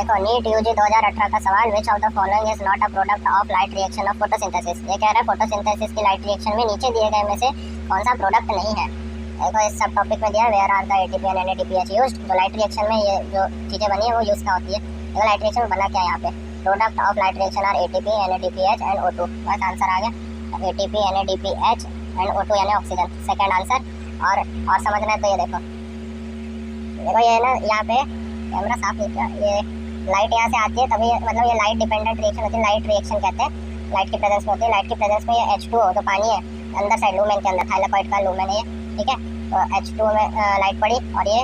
देखो NEET UG 2018 का सवाल, which of the following is not a product of light reaction of photosynthesis. ये कह रहा है फोटोसिंथेसिस की लाइट रिएक्शन में नीचे दिए गए में से कौन सा प्रोडक्ट नहीं है। देखो इस सब टॉपिक में दिया where are the ATP and NADPH used. जो लाइट रिएक्शन में ये जो चीजें बनी है वो यूज क्या होती है। देखो लाइट रिएक्शन बना क्या है यहाँ पे, product of light reaction are ATP NADPH and O2। बस आंसर आ गया, एटीपी एनएडीपीएच एंड O2 यानी ऑक्सीजन, सेकंड आंसर। और समझना है तो ये देखो ये ना यहाँ पे कैमरा साफ नहीं किया, ये लाइट यहाँ से आती है तभी मतलब ये लाइट डिपेंडेंट रिएक्शन होती है, लाइट रिएक्शन कहते हैं। लाइट की प्रेजेंस में होती है, लाइट की प्रेजेंस में ये H2O जो पानी है अंदर साइड लूमेन के अंदर, थाइलाकोइड का लूमेन है ये, ठीक है। तो H2O में लाइट पड़ी और ये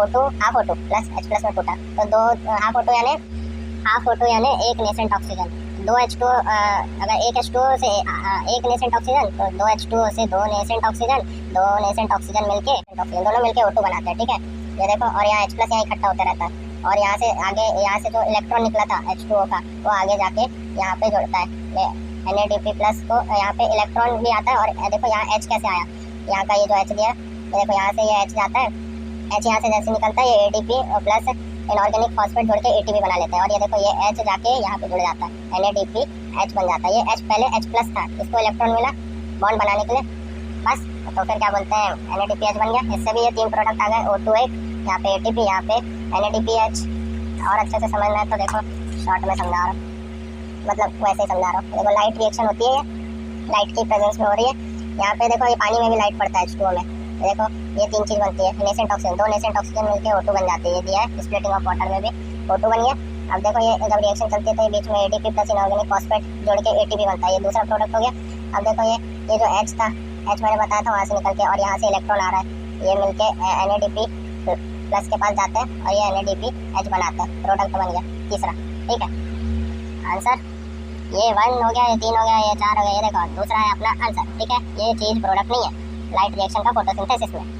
O2 half O2 plus H plus में टूटा, तो दो हाफ O2 यानी एक नेसेंट ऑक्सीजन। दो H2O अगर एक H2O से एक नेसेंट ऑक्सीजन तो दो H2O से दो नेसेंट ऑक्सीजन मिलके दोनों मिलके O2 बनाते हैं, ठीक है। ये देखो और यहाँ H प्लस यहाँ इकट्ठा होता रहता है और यहाँ से आगे यहाँ से जो इलेक्ट्रॉन निकला था H2O का वो आगे जाके यहाँ पे जुड़ता है NADP प्लस को, यहाँ पे इलेक्ट्रॉन भी आता है। और देखो यहाँ H कैसे आया, यहाँ का ये जो H दिया, देखो यहाँ से ये H जाता है, H यहाँ से जैसे निकलता है ये ADP प्लस इनऑर्गेनिक फॉस्फेट जोड़ के ATP बना लेते हैं। और ये देखो ये H जाके यहाँ पे जुड़ जाता है, NADP H बन जाता है। ये H पहले H प्लस था, इसको इलेक्ट्रॉन मिला बॉन्ड बनाने के लिए, बस तो फिर क्या बोलते हैं NADPH बन गया। इससे भी ये तीन प्रोडक्ट आ गए, O2 एक, यहाँ पे ATP, यहाँ पे NADPH। और अच्छे से समझना है तो देखो शॉर्ट में समझा रहा हूँ, मतलब वैसे ही समझा रहा हूँ। देखो लाइट रिएक्शन होती है, लाइट की प्रेजेंस में हो रही है। यहाँ पे देखो ये पानी में भी लाइट पड़ता है H2O में, देखो ये तीन चीज बनती है, नेसेंट ऑक्सीजन, दो नेसेंट ऑक्सीजन मिलकर O2 बन जाती है। ये दिया है स्प्लिटिंग ऑफ वाटर में भी O2 बन गया। अब देखो ये जब रिएक्शन चलती है तो ये बीच में ADP प्लस इनऑर्गेनिक फॉस्फेट जोड़ के ATP बनता है, ये दूसरा प्रोडक्ट हो गया। अब देखो ये जो H था, H मैंने बताया था वहाँ से निकल के और यहाँ से इलेक्ट्रॉन आ रहा है, ये मिलके NADP प्लस के पास जाते हैं और ये NADPH बनाते हैं, प्रोडक्ट बन गया तीसरा, ठीक है। आंसर ये 1 हो गया, ये 3 हो गया, ये 4 हो गया, ये देखो दूसरा है अपना आंसर, ठीक है। ये चीज प्रोडक्ट नहीं है लाइट रिएक्शन का फोटोसिंथेसिस में।